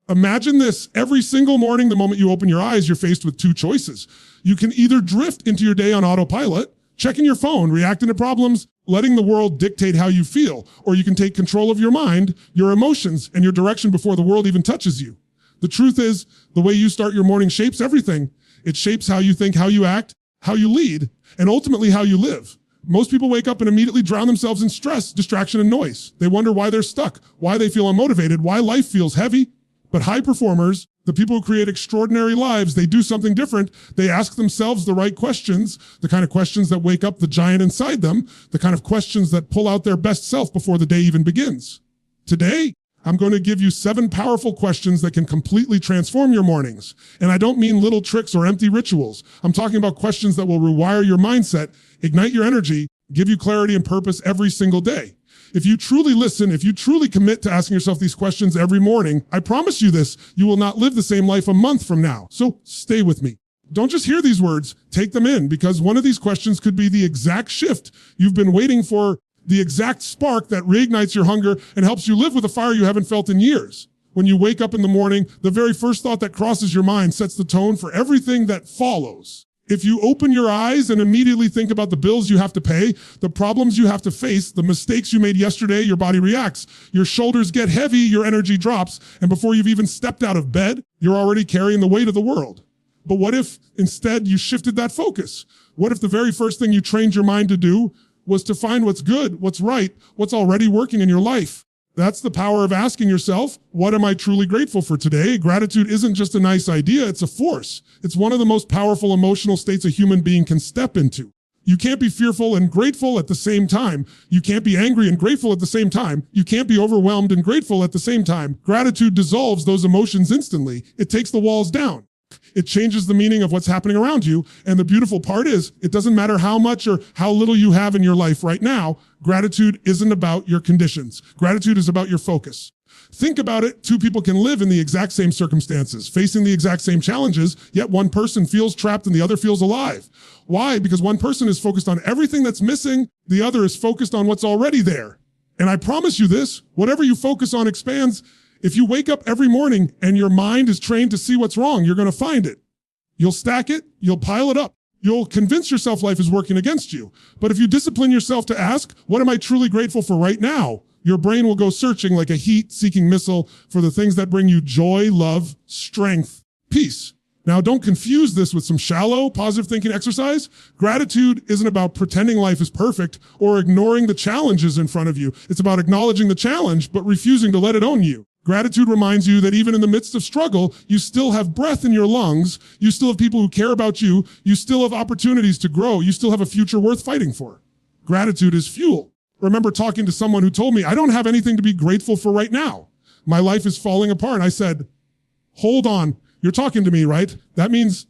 Imagine this. Every single morning, the moment you open your eyes, you're faced with two choices. You can either drift into your day on autopilot, checking your phone, reacting to problems, letting the world dictate how you feel, or you can take control of your mind, your emotions, and your direction before the world even touches you. The truth is, the way you start your morning shapes everything. It shapes how you think, how you act, how you lead, and ultimately how you live. Most people wake up and immediately drown themselves in stress, distraction, and noise. They wonder why they're stuck, why they feel unmotivated, why life feels heavy. But high performers, the people who create extraordinary lives, they do something different. They ask themselves the right questions, the kind of questions that wake up the giant inside them, the kind of questions that pull out their best self before the day even begins. Today, I'm going to give you 7 powerful questions that can completely transform your mornings. And I don't mean little tricks or empty rituals. I'm talking about questions that will rewire your mindset, ignite your energy, give you clarity and purpose every single day. If you truly listen, if you truly commit to asking yourself these questions every morning, I promise you this, you will not live the same life a month from now. So stay with me. Don't just hear these words, take them in, because one of these questions could be the exact shift you've been waiting for, the exact spark that reignites your hunger and helps you live with a fire you haven't felt in years. When you wake up in the morning, the very first thought that crosses your mind sets the tone for everything that follows. If you open your eyes and immediately think about the bills you have to pay, the problems you have to face, the mistakes you made yesterday, your body reacts. Your shoulders get heavy, your energy drops, and before you've even stepped out of bed, you're already carrying the weight of the world. But what if instead you shifted that focus? What if the very first thing you trained your mind to do was to find what's good, what's right, what's already working in your life? That's the power of asking yourself, what am I truly grateful for today? Gratitude isn't just a nice idea, it's a force. It's one of the most powerful emotional states a human being can step into. You can't be fearful and grateful at the same time. You can't be angry and grateful at the same time. You can't be overwhelmed and grateful at the same time. Gratitude dissolves those emotions instantly. It takes the walls down. It changes the meaning of what's happening around you. And the beautiful part is, it doesn't matter how much or how little you have in your life right now. Gratitude isn't about your conditions. Gratitude is about your focus. Think about it. 2 people can live in the exact same circumstances, facing the exact same challenges, yet one person feels trapped and the other feels alive. Why? Because one person is focused on everything that's missing. The other is focused on what's already there. And I promise you this, whatever you focus on expands. If you wake up every morning and your mind is trained to see what's wrong, you're going to find it. You'll stack it, you'll pile it up. You'll convince yourself life is working against you. But if you discipline yourself to ask, what am I truly grateful for right now? Your brain will go searching like a heat-seeking missile for the things that bring you joy, love, strength, peace. Now, don't confuse this with some shallow, positive thinking exercise. Gratitude isn't about pretending life is perfect or ignoring the challenges in front of you. It's about acknowledging the challenge, but refusing to let it own you. Gratitude reminds you that even in the midst of struggle, you still have breath in your lungs. You still have people who care about you. You still have opportunities to grow. You still have a future worth fighting for. Gratitude is fuel. Remember talking to someone who told me, I don't have anything to be grateful for right now. My life is falling apart. I said, hold on. You're talking to me, right? That means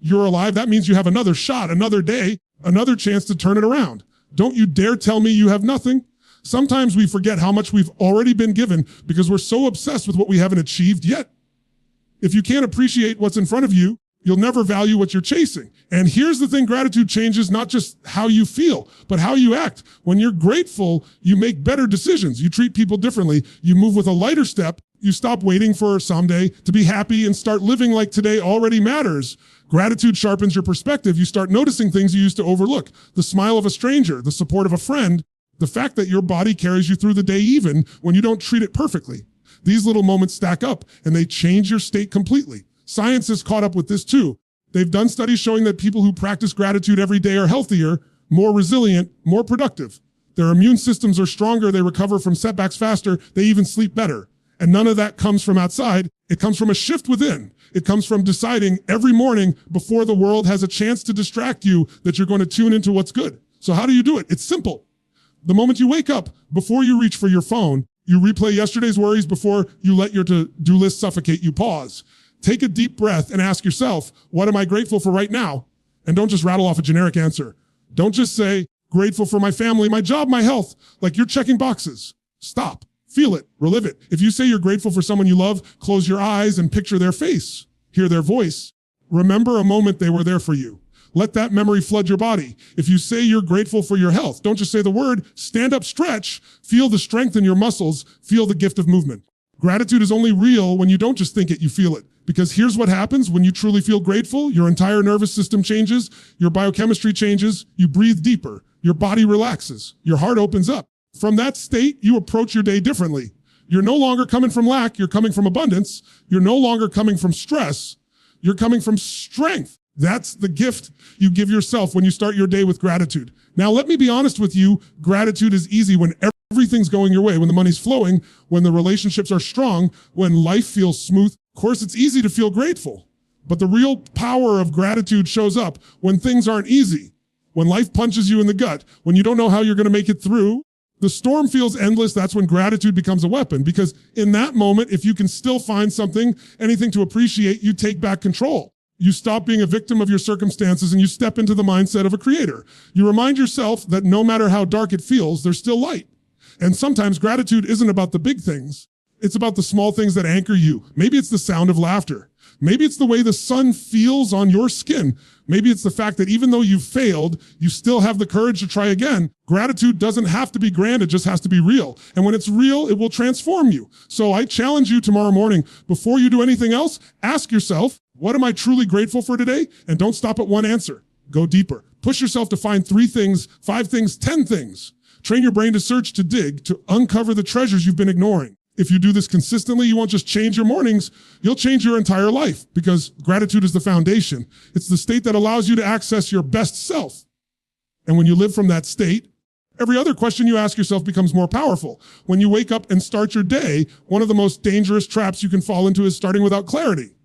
you're alive. That means you have another shot, another day, another chance to turn it around. Don't you dare tell me you have nothing. Sometimes we forget how much we've already been given because we're so obsessed with what we haven't achieved yet. If you can't appreciate what's in front of you, you'll never value what you're chasing. And here's the thing, gratitude changes not just how you feel, but how you act. When you're grateful, you make better decisions. You treat people differently. You move with a lighter step. You stop waiting for someday to be happy and start living like today already matters. Gratitude sharpens your perspective. You start noticing things you used to overlook. The smile of a stranger, the support of a friend, the fact that your body carries you through the day even when you don't treat it perfectly. These little moments stack up and they change your state completely. Science has caught up with this too. They've done studies showing that people who practice gratitude every day are healthier, more resilient, more productive. Their immune systems are stronger, they recover from setbacks faster, they even sleep better. And none of that comes from outside. It comes from a shift within. It comes from deciding every morning before the world has a chance to distract you that you're going to tune into what's good. So how do you do it? It's simple. The moment you wake up, before you reach for your phone, you replay yesterday's worries before you let your to-do list suffocate you. Pause. Take a deep breath and ask yourself, what am I grateful for right now? And don't just rattle off a generic answer. Don't just say, grateful for my family, my job, my health, like you're checking boxes. Stop. Feel it. Relive it. If you say you're grateful for someone you love, close your eyes and picture their face. Hear their voice. Remember a moment they were there for you. Let that memory flood your body. If you say you're grateful for your health, don't just say the word, stand up, stretch, feel the strength in your muscles, feel the gift of movement. Gratitude is only real when you don't just think it, you feel it. Because here's what happens when you truly feel grateful. Your entire nervous system changes, your biochemistry changes, you breathe deeper, your body relaxes, your heart opens up. From that state, you approach your day differently. You're no longer coming from lack, you're coming from abundance. You're no longer coming from stress, you're coming from strength. That's the gift you give yourself when you start your day with gratitude. Now, let me be honest with you, gratitude is easy when everything's going your way, when the money's flowing, when the relationships are strong, when life feels smooth. Of course, it's easy to feel grateful, but the real power of gratitude shows up when things aren't easy, when life punches you in the gut, when you don't know how you're going to make it through. The storm feels endless. That's when gratitude becomes a weapon, because in that moment, if you can still find something, anything to appreciate, you take back control. You stop being a victim of your circumstances and you step into the mindset of a creator. You remind yourself that no matter how dark it feels, there's still light. And sometimes gratitude isn't about the big things. It's about the small things that anchor you. Maybe it's the sound of laughter. Maybe it's the way the sun feels on your skin. Maybe it's the fact that even though you've failed, you still have the courage to try again. Gratitude doesn't have to be grand, it just has to be real. And when it's real, it will transform you. So I challenge you tomorrow morning, before you do anything else, ask yourself, what am I truly grateful for today? And don't stop at one answer. Go deeper. Push yourself to find 3 things, 5 things, 10 things. Train your brain to search, to dig, to uncover the treasures you've been ignoring. If you do this consistently, you won't just change your mornings, you'll change your entire life, because gratitude is the foundation. It's the state that allows you to access your best self. And when you live from that state, every other question you ask yourself becomes more powerful. When you wake up and start your day, one of the most dangerous traps you can fall into is starting without clarity.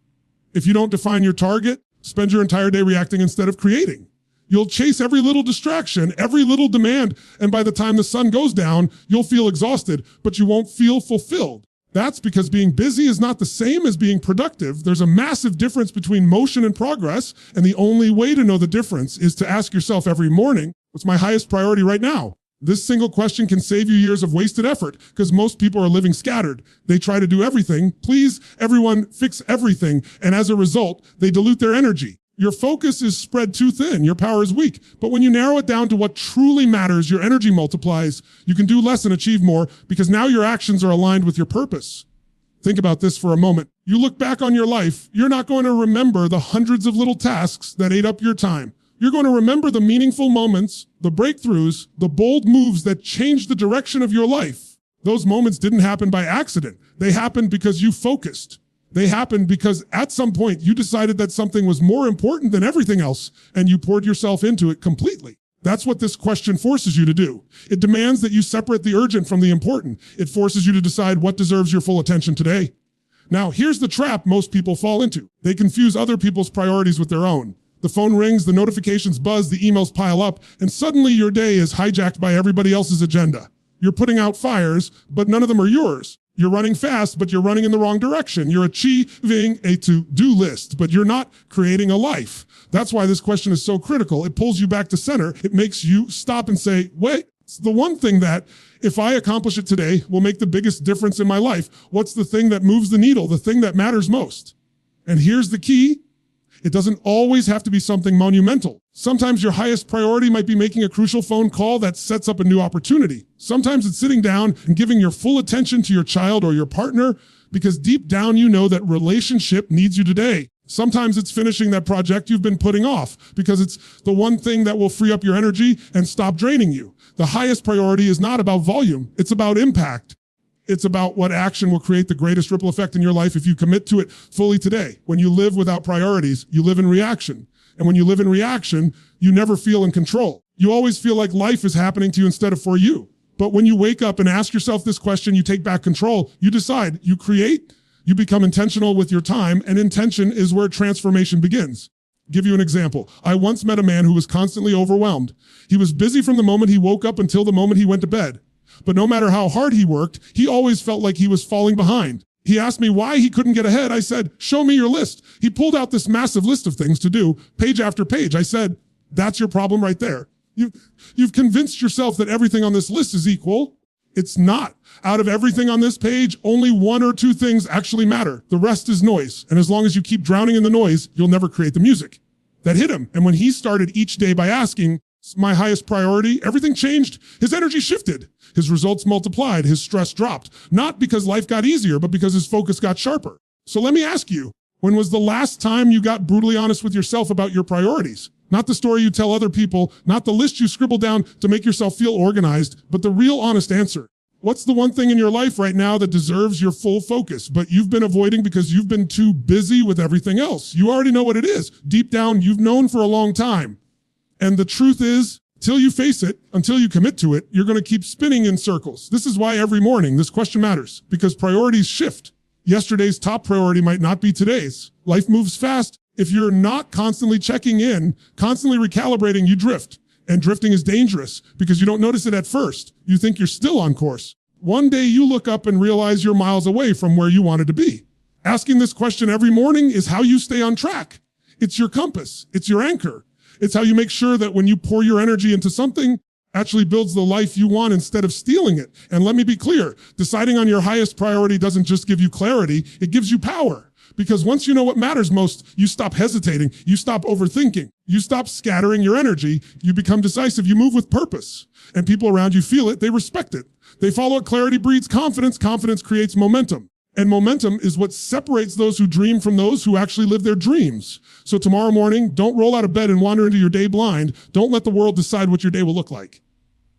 If you don't define your target, spend your entire day reacting instead of creating. You'll chase every little distraction, every little demand, and by the time the sun goes down, you'll feel exhausted, but you won't feel fulfilled. That's because being busy is not the same as being productive. There's a massive difference between motion and progress, and the only way to know the difference is to ask yourself every morning, what's my highest priority right now? This single question can save you years of wasted effort, because most people are living scattered. They try to do everything, please everyone, fix everything, and as a result, they dilute their energy. Your focus is spread too thin, your power is weak. But when you narrow it down to what truly matters, your energy multiplies. You can do less and achieve more, because now your actions are aligned with your purpose. Think about this for a moment. You look back on your life, you're not going to remember the hundreds of little tasks that ate up your time. You're going to remember the meaningful moments, the breakthroughs, the bold moves that changed the direction of your life. Those moments didn't happen by accident. They happened because you focused. They happened because at some point you decided that something was more important than everything else, and you poured yourself into it completely. That's what this question forces you to do. It demands that you separate the urgent from the important. It forces you to decide what deserves your full attention today. Now, here's the trap most people fall into. They confuse other people's priorities with their own. The phone rings, the notifications buzz, the emails pile up, and suddenly your day is hijacked by everybody else's agenda. You're putting out fires, but none of them are yours. You're running fast, but you're running in the wrong direction. You're achieving a to-do list, but you're not creating a life. That's why this question is so critical. It pulls you back to center. It makes you stop and say, wait, it's the one thing that, if I accomplish it today, will make the biggest difference in my life. What's the thing that moves the needle, the thing that matters most? And here's the key. It doesn't always have to be something monumental. Sometimes your highest priority might be making a crucial phone call that sets up a new opportunity. Sometimes it's sitting down and giving your full attention to your child or your partner, because deep down you know that relationship needs you today. Sometimes it's finishing that project you've been putting off, because it's the one thing that will free up your energy and stop draining you. The highest priority is not about volume, it's about impact. It's about what action will create the greatest ripple effect in your life if you commit to it fully today. When you live without priorities, you live in reaction. And when you live in reaction, you never feel in control. You always feel like life is happening to you instead of for you. But when you wake up and ask yourself this question, you take back control, you decide, you create, you become intentional with your time, and intention is where transformation begins. Give you an example. I once met a man who was constantly overwhelmed. He was busy from the moment he woke up until the moment he went to bed. But no matter how hard he worked, he always felt like he was falling behind. He asked me why he couldn't get ahead. I said, show me your list. He pulled out this massive list of things to do, page after page. I said, that's your problem right there. You've convinced yourself that everything on this list is equal. It's not. Out of everything on this page, only 1 or 2 things actually matter. The rest is noise. And as long as you keep drowning in the noise, you'll never create the music. That hit him. And when he started each day by asking, It's my highest priority. Everything changed. His energy shifted. His results multiplied. His stress dropped. Not because life got easier, but because his focus got sharper. So let me ask you, when was the last time you got brutally honest with yourself about your priorities? Not the story you tell other people, not the list you scribble down to make yourself feel organized, but the real honest answer. What's the one thing in your life right now that deserves your full focus, but you've been avoiding because you've been too busy with everything else? You already know what it is. Deep down, you've known for a long time. And the truth is, till you face it, until you commit to it, you're going to keep spinning in circles. This is why every morning this question matters, because priorities shift. Yesterday's top priority might not be today's. Life moves fast. If you're not constantly checking in, constantly recalibrating, you drift. And drifting is dangerous because you don't notice it at first. You think you're still on course. One day you look up and realize you're miles away from where you wanted to be. Asking this question every morning is how you stay on track. It's your compass. It's your anchor. It's how you make sure that when you pour your energy into something, actually builds the life you want instead of stealing it. And let me be clear, deciding on your highest priority doesn't just give you clarity, it gives you power. Because once you know what matters most, you stop hesitating, you stop overthinking, you stop scattering your energy, you become decisive, you move with purpose. And people around you feel it, they respect it. They follow it, clarity breeds confidence, confidence creates momentum. And momentum is what separates those who dream from those who actually live their dreams. So tomorrow morning, don't roll out of bed and wander into your day blind. Don't let the world decide what your day will look like.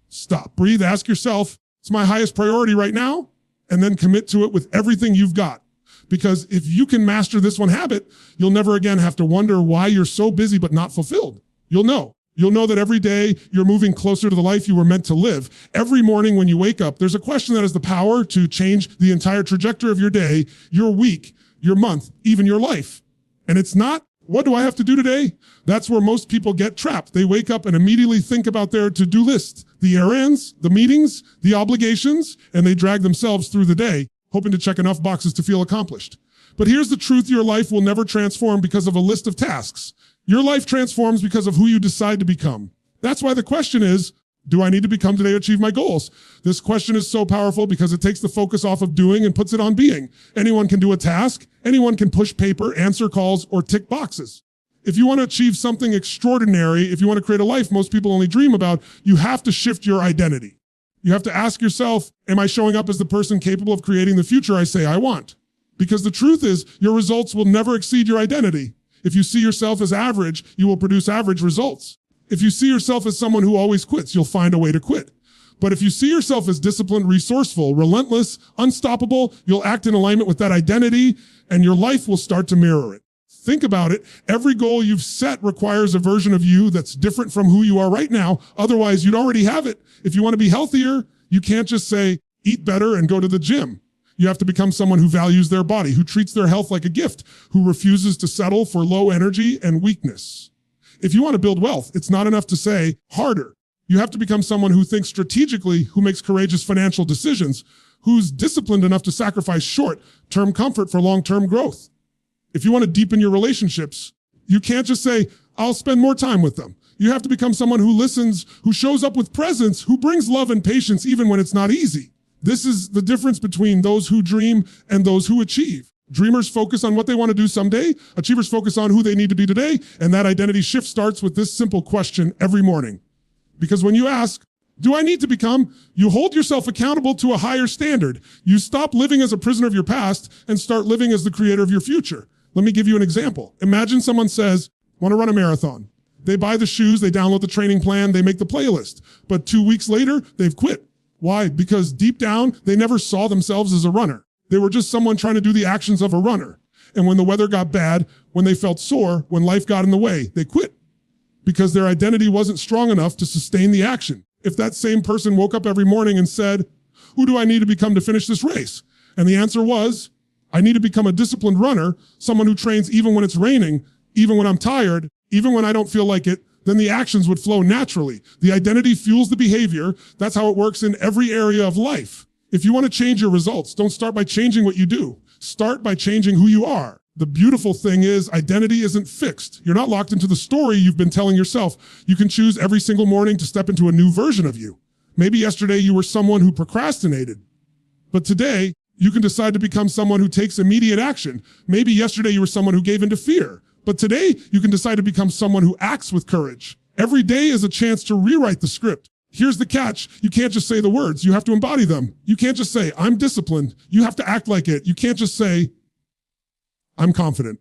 Stop, breathe, ask yourself, it's my highest priority right now? And then commit to it with everything you've got. Because if you can master this one habit, you'll never again have to wonder why you're so busy but not fulfilled. You'll know. You'll know that every day you're moving closer to the life you were meant to live. Every morning when you wake up, there's a question that has the power to change the entire trajectory of your day, your week, your month, even your life. And it's not, what do I have to do today? That's where most people get trapped. They wake up and immediately think about their to-do list, the errands, the meetings, the obligations, and they drag themselves through the day, hoping to check enough boxes to feel accomplished. But here's the truth, your life will never transform because of a list of tasks. Your life transforms because of who you decide to become. That's why the question is, do I need to become today to achieve my goals? This question is so powerful because it takes the focus off of doing and puts it on being. Anyone can do a task, anyone can push paper, answer calls, or tick boxes. If you want to achieve something extraordinary, if you want to create a life most people only dream about, you have to shift your identity. You have to ask yourself, am I showing up as the person capable of creating the future I say I want? Because the truth is, your results will never exceed your identity. If you see yourself as average, you will produce average results. If you see yourself as someone who always quits, you'll find a way to quit. But if you see yourself as disciplined, resourceful, relentless, unstoppable, you'll act in alignment with that identity and your life will start to mirror it. Think about it. Every goal you've set requires a version of you that's different from who you are right now. Otherwise, you'd already have it. If you want to be healthier, you can't just say, eat better and go to the gym. You have to become someone who values their body, who treats their health like a gift, who refuses to settle for low energy and weakness. If you want to build wealth, it's not enough to say harder. You have to become someone who thinks strategically, who makes courageous financial decisions, who's disciplined enough to sacrifice short-term comfort for long-term growth. If you want to deepen your relationships, you can't just say, I'll spend more time with them. You have to become someone who listens, who shows up with presence, who brings love and patience even when it's not easy. This is the difference between those who dream and those who achieve. Dreamers focus on what they want to do someday. Achievers focus on who they need to be today. And that identity shift starts with this simple question every morning. Because when you ask, do I need to become? You hold yourself accountable to a higher standard. You stop living as a prisoner of your past and start living as the creator of your future. Let me give you an example. Imagine someone says, want to run a marathon. They buy the shoes, they download the training plan, they make the playlist. But 2 weeks later, they've quit. Why? Because deep down, they never saw themselves as a runner. They were just someone trying to do the actions of a runner. And when the weather got bad, when they felt sore, when life got in the way, they quit. Because their identity wasn't strong enough to sustain the action. If that same person woke up every morning and said, who do I need to become to finish this race? And the answer was, I need to become a disciplined runner, someone who trains even when it's raining, even when I'm tired, even when I don't feel like it, then the actions would flow naturally. The identity fuels the behavior. That's how it works in every area of life. If you want to change your results, don't start by changing what you do. Start by changing who you are. The beautiful thing is identity isn't fixed. You're not locked into the story you've been telling yourself. You can choose every single morning to step into a new version of you. Maybe yesterday you were someone who procrastinated, but today you can decide to become someone who takes immediate action. Maybe yesterday you were someone who gave into fear, but today you can decide to become someone who acts with courage. Every day is a chance to rewrite the script. Here's the catch. You can't just say the words. You have to embody them. You can't just say, I'm disciplined. You have to act like it. You can't just say, I'm confident.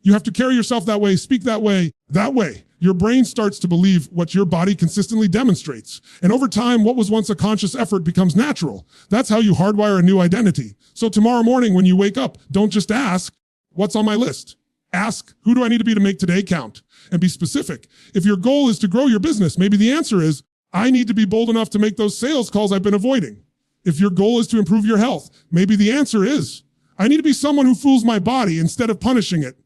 You have to carry yourself that way, speak that way. That way, your brain starts to believe what your body consistently demonstrates. And over time, what was once a conscious effort becomes natural. That's how you hardwire a new identity. So tomorrow morning when you wake up, don't just ask, what's on my list? Ask, who do I need to be to make today count? And be specific. If your goal is to grow your business, maybe the answer is, I need to be bold enough to make those sales calls I've been avoiding. If your goal is to improve your health, maybe the answer is, I need to be someone who fools my body instead of punishing it.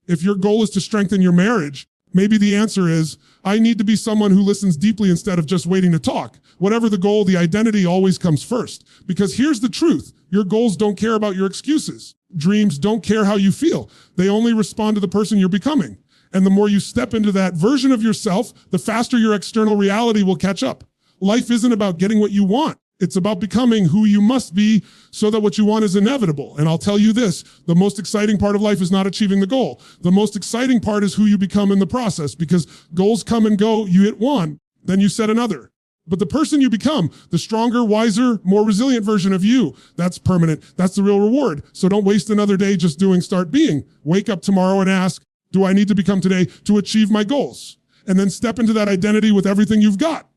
If your goal is to strengthen your marriage, maybe the answer is, I need to be someone who listens deeply instead of just waiting to talk. Whatever the goal, the identity always comes first. Because here's the truth. Your goals don't care about your excuses. Dreams don't care how you feel. They only respond to the person you're becoming. And the more you step into that version of yourself, the faster your external reality will catch up. Life isn't about getting what you want. It's about becoming who you must be so that what you want is inevitable. And I'll tell you this, the most exciting part of life is not achieving the goal. The most exciting part is who you become in the process, because goals come and go. You hit one, then you set another. But the person you become, the stronger, wiser, more resilient version of you, that's permanent. That's the real reward. So don't waste another day just doing, start being. Wake up tomorrow and ask, do I need to become today to achieve my goals? And then step into that identity with everything you've got.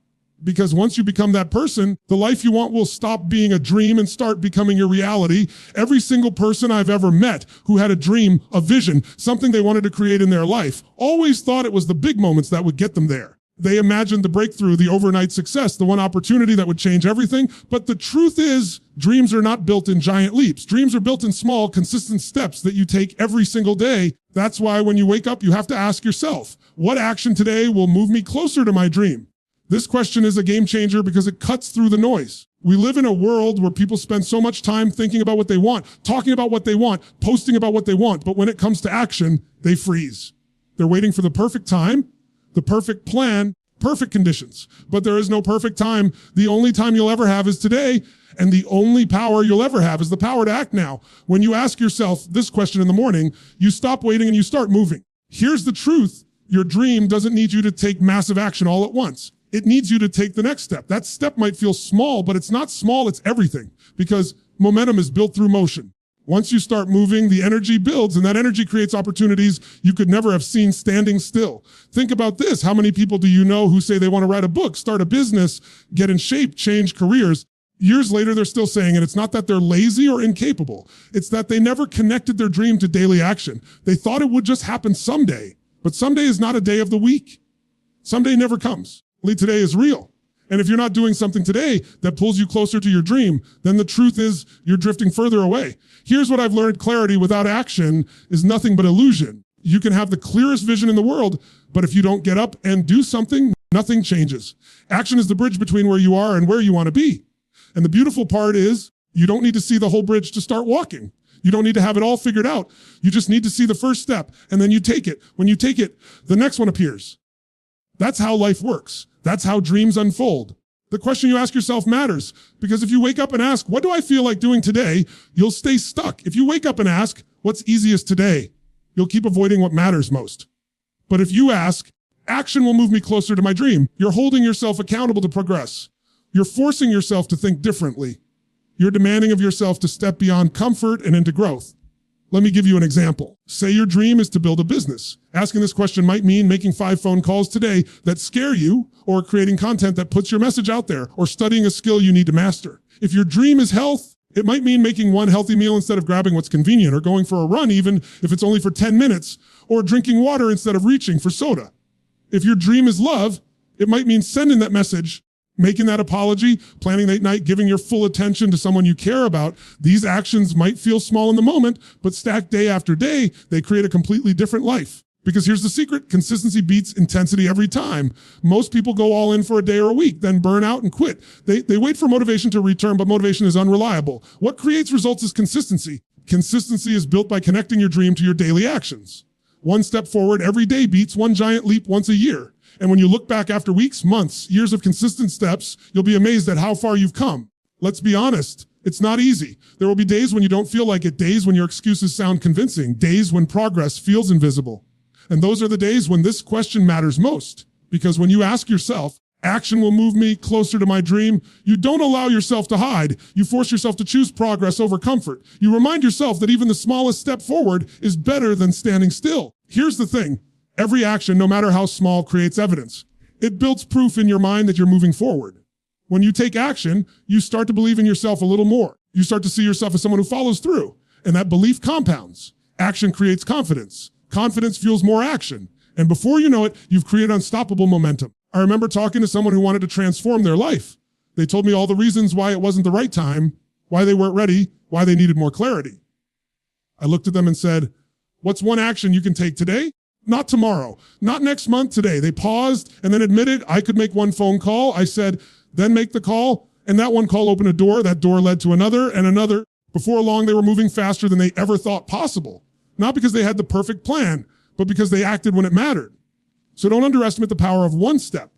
Because once you become that person, the life you want will stop being a dream and start becoming your reality. Every single person I've ever met who had a dream, a vision, something they wanted to create in their life, always thought it was the big moments that would get them there. They imagined the breakthrough, the overnight success, the one opportunity that would change everything. But the truth is, dreams are not built in giant leaps. Dreams are built in small, consistent steps that you take every single day. That's why when you wake up, you have to ask yourself, what action today will move me closer to my dream? This question is a game changer because it cuts through the noise. We live in a world where people spend so much time thinking about what they want, talking about what they want, posting about what they want. But when it comes to action, they freeze. They're waiting for the perfect time, the perfect plan, perfect conditions. But there is no perfect time. The only time you'll ever have is today. And the only power you'll ever have is the power to act now. When you ask yourself this question in the morning, you stop waiting and you start moving. Here's the truth. Your dream doesn't need you to take massive action all at once. It needs you to take the next step. That step might feel small, but it's not small, it's everything. Because momentum is built through motion. Once you start moving, the energy builds, and that energy creates opportunities you could never have seen standing still. Think about this. How many people do you know who say they want to write a book, start a business, get in shape, change careers? Years later, they're still saying it. It's not that they're lazy or incapable. It's that they never connected their dream to daily action. They thought it would just happen someday. But someday is not a day of the week. Someday never comes. Only today is real. And if you're not doing something today that pulls you closer to your dream, then the truth is you're drifting further away. Here's what I've learned. Clarity without action is nothing but illusion. You can have the clearest vision in the world, but if you don't get up and do something, nothing changes. Action is the bridge between where you are and where you want to be. And the beautiful part is you don't need to see the whole bridge to start walking. You don't need to have it all figured out. You just need to see the first step, and then you take it. When you take it, the next one appears. That's how life works. That's how dreams unfold. The question you ask yourself matters, because if you wake up and ask, what do I feel like doing today? You'll stay stuck. If you wake up and ask, what's easiest today? You'll keep avoiding what matters most. But if you ask, action will move me closer to my dream, you're holding yourself accountable to progress. You're forcing yourself to think differently. You're demanding of yourself to step beyond comfort and into growth. Let me give you an example. Say your dream is to build a business. Asking this question might mean making 5 phone calls today that scare you, or creating content that puts your message out there, or studying a skill you need to master. If your dream is health, it might mean making one healthy meal instead of grabbing what's convenient, or going for a run even if it's only for 10 minutes, or drinking water instead of reaching for soda. If your dream is love, it might mean sending that message, making that apology, planning that night, giving your full attention to someone you care about. These actions might feel small in the moment, but stacked day after day, they create a completely different life. Because here's the secret, consistency beats intensity every time. Most people go all in for a day or a week, then burn out and quit. They wait for motivation to return, but motivation is unreliable. What creates results is consistency. Consistency is built by connecting your dream to your daily actions. One step forward every day beats one giant leap once a year. And when you look back after weeks, months, years of consistent steps, you'll be amazed at how far you've come. Let's be honest, it's not easy. There will be days when you don't feel like it, days when your excuses sound convincing, days when progress feels invisible. And those are the days when this question matters most. Because when you ask yourself, action will move me closer to my dream, you don't allow yourself to hide. You force yourself to choose progress over comfort. You remind yourself that even the smallest step forward is better than standing still. Here's the thing. Every action, no matter how small, creates evidence. It builds proof in your mind that you're moving forward. When you take action, you start to believe in yourself a little more. You start to see yourself as someone who follows through. And that belief compounds. Action creates confidence. Confidence fuels more action. And before you know it, you've created unstoppable momentum. I remember talking to someone who wanted to transform their life. They told me all the reasons why it wasn't the right time, why they weren't ready, why they needed more clarity. I looked at them and said, what's one action you can take today? Not tomorrow, not next month, today. They paused and then admitted I could make one phone call. I said, then make the call. And that one call opened a door. That door led to another and another. Before long, they were moving faster than they ever thought possible. Not because they had the perfect plan, but because they acted when it mattered. So don't underestimate the power of one step.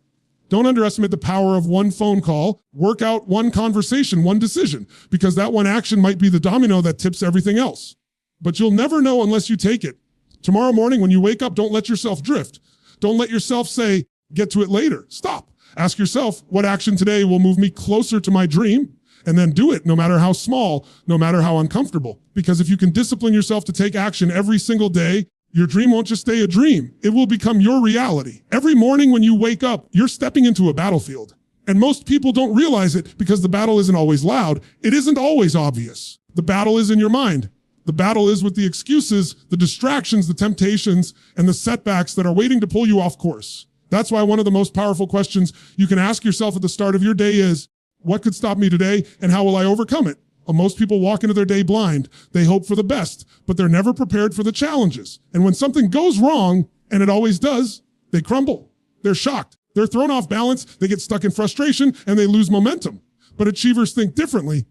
Don't underestimate the power of one phone call. Work out one conversation, one decision, because that one action might be the domino that tips everything else. But you'll never know unless you take it. Tomorrow morning when you wake up, don't let yourself drift. Don't let yourself say, get to it later. Stop. Ask yourself, what action today will move me closer to my dream? And then do it, no matter how small, no matter how uncomfortable. Because if you can discipline yourself to take action every single day, your dream won't just stay a dream. It will become your reality. Every morning when you wake up, you're stepping into a battlefield. And most people don't realize it because the battle isn't always loud. It isn't always obvious. The battle is in your mind. The battle is with the excuses, the distractions, the temptations, and the setbacks that are waiting to pull you off course. That's why one of the most powerful questions you can ask yourself at the start of your day is, what could stop me today and how will I overcome it? Well, most people walk into their day blind. They hope for the best, but they're never prepared for the challenges. And when something goes wrong, and it always does, they crumble. They're shocked. They're thrown off balance. They get stuck in frustration and they lose momentum. But achievers think differently.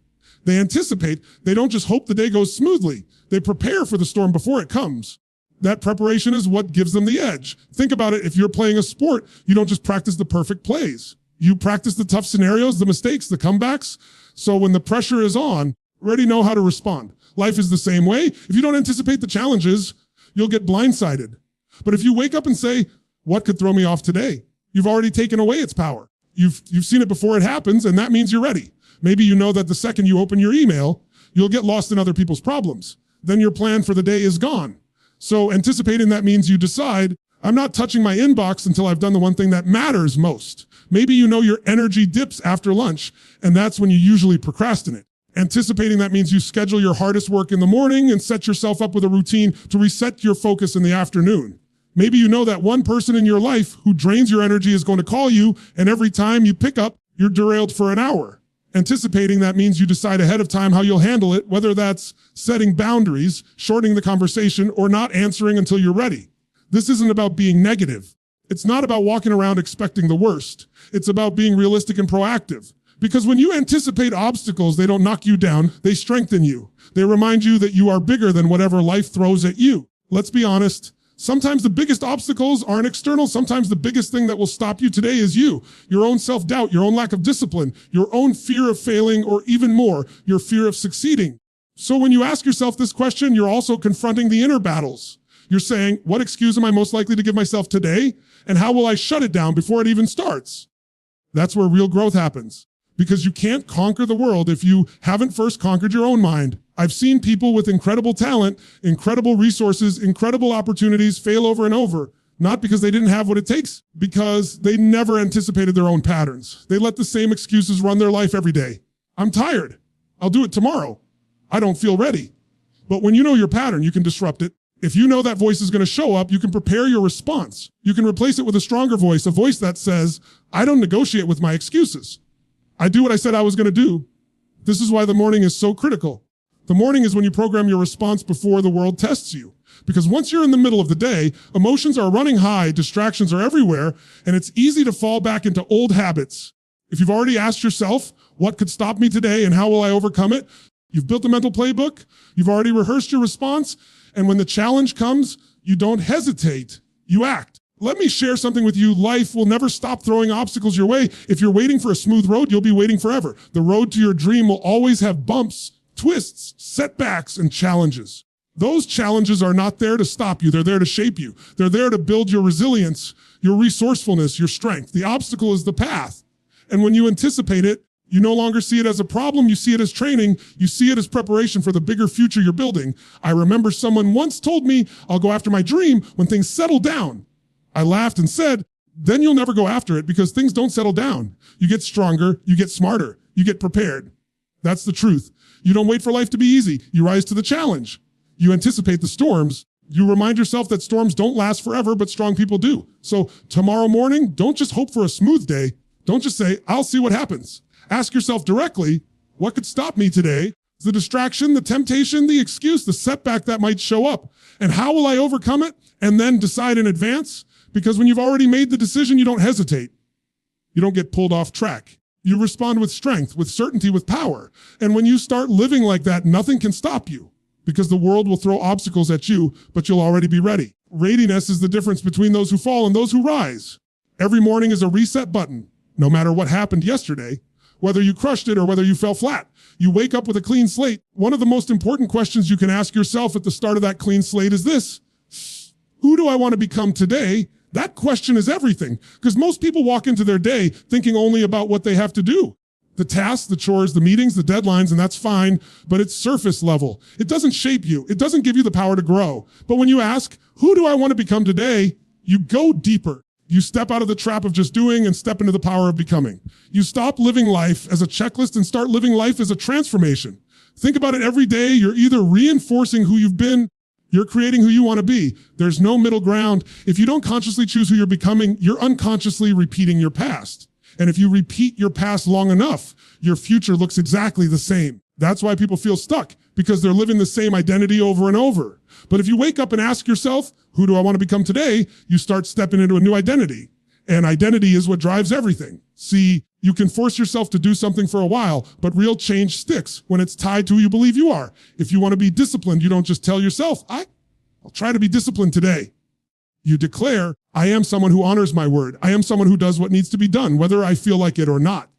They anticipate. They don't just hope the day goes smoothly. They prepare for the storm before it comes. That preparation is what gives them the edge. Think about it. If you're playing a sport, you don't just practice the perfect plays. You practice the tough scenarios, the mistakes, the comebacks. So when the pressure is on, you already know how to respond. Life is the same way. If you don't anticipate the challenges, you'll get blindsided. But if you wake up and say, what could throw me off today? You've already taken away its power. You've seen it before it happens, and that means you're ready. Maybe you know that the second you open your email, you'll get lost in other people's problems. Then your plan for the day is gone. So anticipating that means you decide, I'm not touching my inbox until I've done the one thing that matters most. Maybe you know your energy dips after lunch, and that's when you usually procrastinate. Anticipating that means you schedule your hardest work in the morning and set yourself up with a routine to reset your focus in the afternoon. Maybe you know that one person in your life who drains your energy is going to call you, and every time you pick up, you're derailed for an hour. Anticipating that means you decide ahead of time how you'll handle it, whether that's setting boundaries, shortening the conversation, or not answering until you're ready. This isn't about being negative. It's not about walking around expecting the worst. It's about being realistic and proactive. Because when you anticipate obstacles, they don't knock you down, they strengthen you. They remind you that you are bigger than whatever life throws at you. Let's be honest. Sometimes the biggest obstacles aren't external. Sometimes the biggest thing that will stop you today is you. Your own self-doubt, your own lack of discipline, your own fear of failing, or even more, your fear of succeeding. So when you ask yourself this question, you're also confronting the inner battles. You're saying, what excuse am I most likely to give myself today? And how will I shut it down before it even starts? That's where real growth happens. Because you can't conquer the world if you haven't first conquered your own mind. I've seen people with incredible talent, incredible resources, incredible opportunities fail over and over, not because they didn't have what it takes, because they never anticipated their own patterns. They let the same excuses run their life every day. I'm tired. I'll do it tomorrow. I don't feel ready. But when you know your pattern, you can disrupt it. If you know that voice is going to show up, you can prepare your response. You can replace it with a stronger voice, a voice that says, I don't negotiate with my excuses. I do what I said I was going to do. This is why the morning is so critical. The morning is when you program your response before the world tests you. Because once you're in the middle of the day, emotions are running high, distractions are everywhere, and it's easy to fall back into old habits. If you've already asked yourself, what could stop me today and how will I overcome it? You've built a mental playbook, you've already rehearsed your response, and when the challenge comes, you don't hesitate, you act. Let me share something with you. Life will never stop throwing obstacles your way. If you're waiting for a smooth road, you'll be waiting forever. The road to your dream will always have bumps, twists, setbacks, and challenges. Those challenges are not there to stop you. They're there to shape you. They're there to build your resilience, your resourcefulness, your strength. The obstacle is the path. And when you anticipate it, you no longer see it as a problem. You see it as training. You see it as preparation for the bigger future you're building. I remember someone once told me, I'll go after my dream when things settle down. I laughed and said, then you'll never go after it because things don't settle down. You get stronger. You get smarter. You get prepared. That's the truth. You don't wait for life to be easy. You rise to the challenge. You anticipate the storms. You remind yourself that storms don't last forever, but strong people do. So tomorrow morning, don't just hope for a smooth day. Don't just say, I'll see what happens. Ask yourself directly, what could stop me today? The distraction, the temptation, the excuse, the setback that might show up. And how will I overcome it? And then decide in advance. Because when you've already made the decision, you don't hesitate. You don't get pulled off track. You respond with strength, with certainty, with power. And when you start living like that, nothing can stop you. Because the world will throw obstacles at you, but you'll already be ready. Readiness is the difference between those who fall and those who rise. Every morning is a reset button, no matter what happened yesterday, whether you crushed it or whether you fell flat. You wake up with a clean slate. One of the most important questions you can ask yourself at the start of that clean slate is this: who do I want to become today? That question is everything, because most people walk into their day thinking only about what they have to do. The tasks, the chores, the meetings, the deadlines, and that's fine, but it's surface level. It doesn't shape you. It doesn't give you the power to grow. But when you ask, who do I want to become today? You go deeper. You step out of the trap of just doing and step into the power of becoming. You stop living life as a checklist and start living life as a transformation. Think about it every day. You're either reinforcing who you've been, you're creating who you want to be. There's no middle ground. If you don't consciously choose who you're becoming, you're unconsciously repeating your past. And if you repeat your past long enough, your future looks exactly the same. That's why people feel stuck, because they're living the same identity over and over. But if you wake up and ask yourself, who do I want to become today? You start stepping into a new identity. And identity is what drives everything. See, you can force yourself to do something for a while, but real change sticks when it's tied to who you believe you are. If you want to be disciplined, you don't just tell yourself, I'll try to be disciplined today. You declare, I am someone who honors my word. I am someone who does what needs to be done, whether I feel like it or not.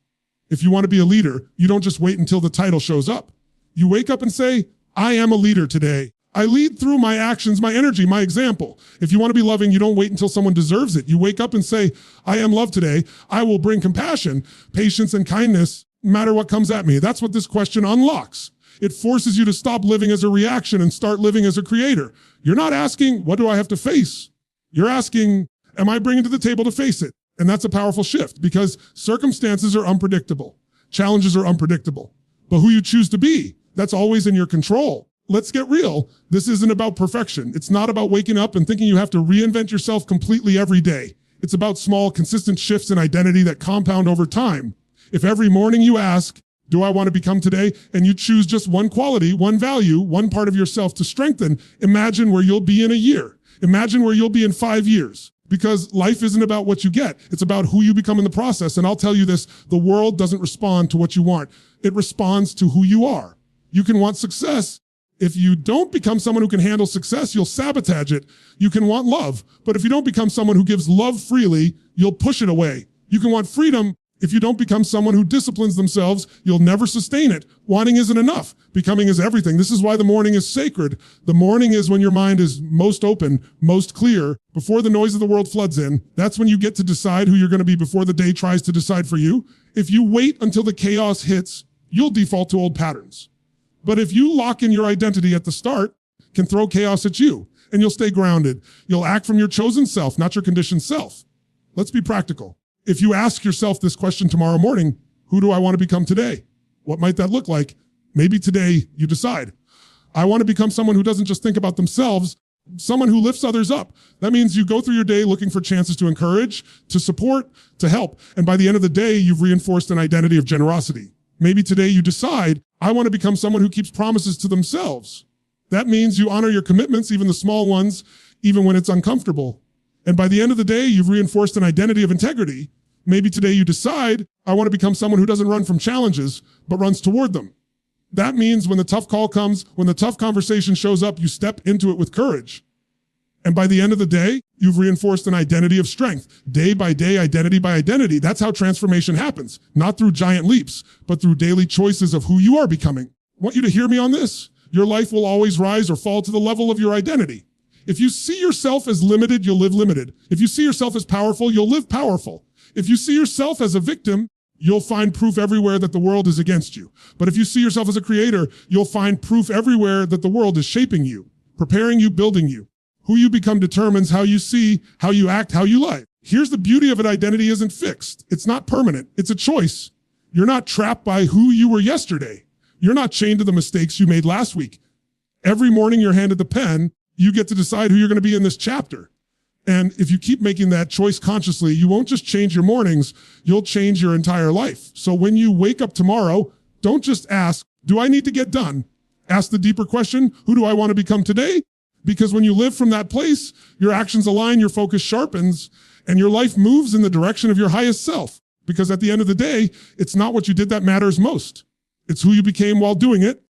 If you want to be a leader, you don't just wait until the title shows up. You wake up and say, I am a leader today. I lead through my actions, my energy, my example. If you want to be loving, you don't wait until someone deserves it. You wake up and say, I am love today. I will bring compassion, patience, and kindness, no matter what comes at me. That's what this question unlocks. It forces you to stop living as a reaction and start living as a creator. You're not asking, what do I have to face? You're asking, am I bringing to the table to face it? And that's a powerful shift, because circumstances are unpredictable. Challenges are unpredictable. But who you choose to be, that's always in your control. Let's get real. This isn't about perfection. It's not about waking up and thinking you have to reinvent yourself completely every day. It's about small, consistent shifts in identity that compound over time. If every morning you ask, do I want to become today? And you choose just one quality, one value, one part of yourself to strengthen, imagine where you'll be in a year. Imagine where you'll be in 5 years. Because life isn't about what you get. It's about who you become in the process. And I'll tell you this, the world doesn't respond to what you want. It responds to who you are. You can want success. If you don't become someone who can handle success, you'll sabotage it. You can want love. But if you don't become someone who gives love freely, you'll push it away. You can want freedom. If you don't become someone who disciplines themselves, you'll never sustain it. Wanting isn't enough. Becoming is everything. This is why the morning is sacred. The morning is when your mind is most open, most clear, before the noise of the world floods in. That's when you get to decide who you're going to be before the day tries to decide for you. If you wait until the chaos hits, you'll default to old patterns. But if you lock in your identity at the start, it can throw chaos at you, and you'll stay grounded. You'll act from your chosen self, not your conditioned self. Let's be practical. If you ask yourself this question tomorrow morning, who do I want to become today? What might that look like? Maybe today you decide, I want to become someone who doesn't just think about themselves, someone who lifts others up. That means you go through your day looking for chances to encourage, to support, to help. And by the end of the day, you've reinforced an identity of generosity. Maybe today you decide, I want to become someone who keeps promises to themselves. That means you honor your commitments, even the small ones, even when it's uncomfortable. And by the end of the day, you've reinforced an identity of integrity. Maybe today you decide, I want to become someone who doesn't run from challenges, but runs toward them. That means when the tough call comes, when the tough conversation shows up, you step into it with courage. And by the end of the day, you've reinforced an identity of strength. Day by day, identity by identity. That's how transformation happens. Not through giant leaps, but through daily choices of who you are becoming. I want you to hear me on this. Your life will always rise or fall to the level of your identity. If you see yourself as limited, you'll live limited. If you see yourself as powerful, you'll live powerful. If you see yourself as a victim, you'll find proof everywhere that the world is against you. But if you see yourself as a creator, you'll find proof everywhere that the world is shaping you, preparing you, building you. Who you become determines how you see, how you act, how you live. Here's the beauty of it. Identity isn't fixed. It's not permanent. It's a choice. You're not trapped by who you were yesterday. You're not chained to the mistakes you made last week. Every morning you're handed the pen, you get to decide who you're going to be in this chapter. And if you keep making that choice consciously, you won't just change your mornings, you'll change your entire life. So when you wake up tomorrow, don't just ask, do I need to get done? Ask the deeper question, who do I want to become today? Because when you live from that place, your actions align, your focus sharpens, and your life moves in the direction of your highest self. Because at the end of the day, it's not what you did that matters most. It's who you became while doing it.